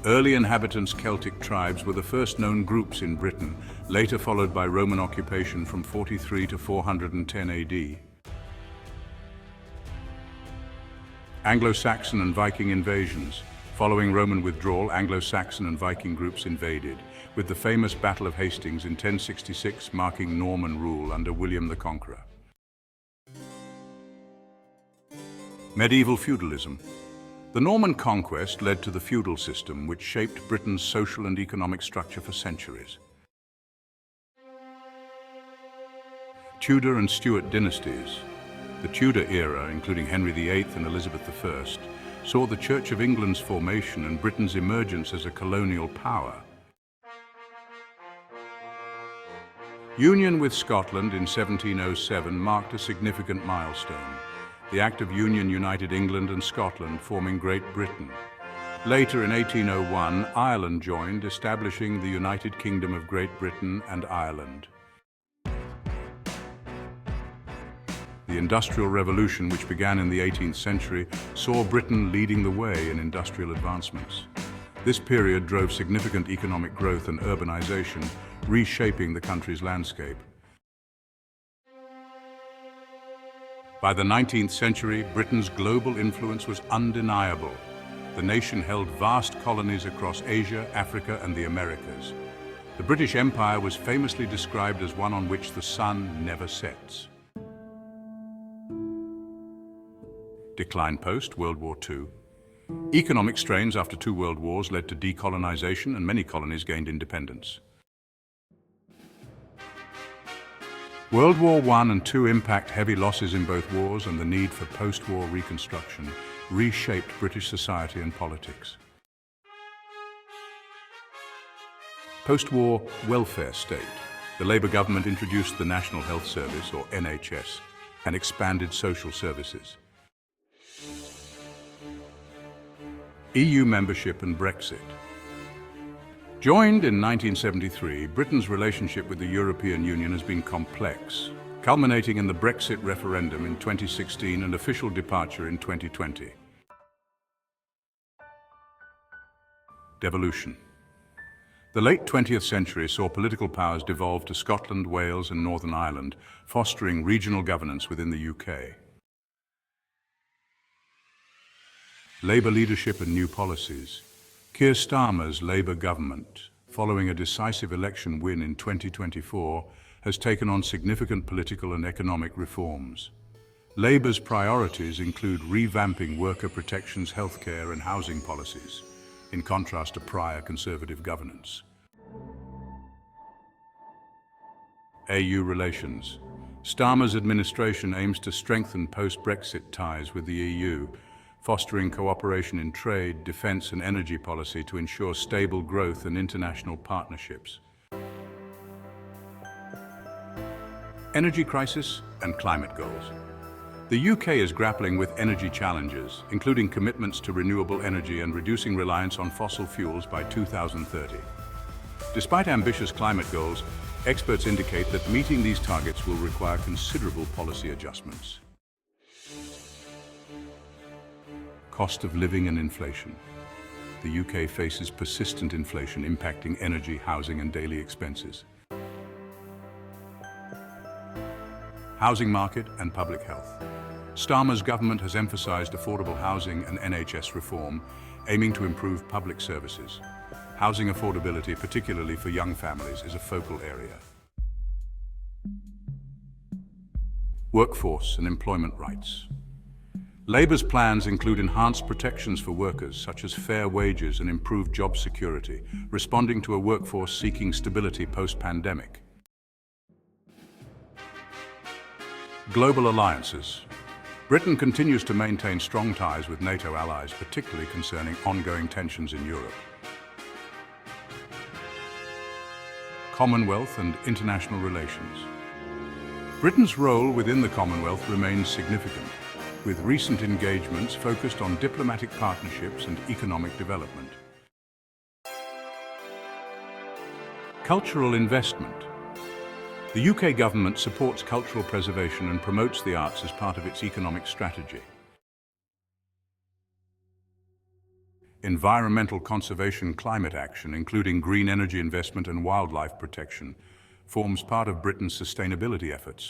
Early inhabitants' Celtic tribes were the first known groups in Britain, later followed by Roman occupation from 43 to 410 AD. Anglo-Saxon and Viking invasions. Following Roman withdrawal, Anglo-Saxon and Viking groups invaded, with the famous Battle of Hastings in 1066 marking Norman rule under William the Conqueror. Medieval feudalism. The Norman conquest led to the feudal system, which shaped Britain's social and economic structure for centuries. Tudor and Stuart dynasties. The Tudor era, including Henry VIII and Elizabeth I, saw the Church of England's formation and Britain's emergence as a colonial power. Union with Scotland in 1707 marked a significant milestone. The Act of Union united England and Scotland, forming Great Britain. Later, in 1801, Ireland joined, establishing the United Kingdom of Great Britain and Ireland. The Industrial Revolution, which began in the 18th century, saw Britain leading the way in industrial advancements. This period drove significant economic growth and urbanization, reshaping the country's landscape. By the 19th century, Britain's global influence was undeniable. The nation held vast colonies across Asia, Africa, and the Americas. The British Empire was famously described as one on which the sun never sets. Decline post-World War II. Economic strains after two world wars led to decolonization, and many colonies gained independence. World War I and II impact, heavy losses in both wars, and the need for post-war reconstruction reshaped British society and politics. Post-war welfare state. The Labour government introduced the National Health Service, or NHS, and expanded social services. EU membership and Brexit. Joined in 1973, Britain's relationship with the European Union has been complex, culminating in the Brexit referendum in 2016 and official departure in 2020. Devolution. The late 20th century saw political powers devolve to Scotland, Wales, and Northern Ireland, fostering regional governance within the UK. Labour leadership and new policies. Keir Starmer's Labour government, following a decisive election win in 2024, has taken on significant political and economic reforms. Labour's priorities include revamping worker protections, healthcare, and housing policies, in contrast to prior Conservative governance. EU relations. Starmer's administration aims to strengthen post-Brexit ties with the EU, fostering cooperation in trade, defence and energy policy to ensure stable growth and international partnerships. Energy crisis and climate goals. The UK is grappling with energy challenges, including commitments to renewable energy and reducing reliance on fossil fuels by 2030. Despite ambitious climate goals, experts indicate that meeting these targets will require considerable policy adjustments. Cost of living and inflation. The UK faces persistent inflation impacting energy, housing and daily expenses. Housing market and public health. Starmer's government has emphasised affordable housing and NHS reform, aiming to improve public services. Housing affordability, particularly for young families, is a focal area. Workforce and employment rights. Labour's plans include enhanced protections for workers, such as fair wages and improved job security, responding to a workforce seeking stability post-pandemic. Global alliances. Britain continues to maintain strong ties with NATO allies, particularly concerning ongoing tensions in Europe. Commonwealth and international relations. Britain's role within the Commonwealth remains significant, with recent engagements focused on diplomatic partnerships and economic development. Cultural investment. The UK government supports cultural preservation and promotes the arts as part of its economic strategy. Environmental conservation climate action, including green energy investment and wildlife protection, forms part of Britain's sustainability efforts.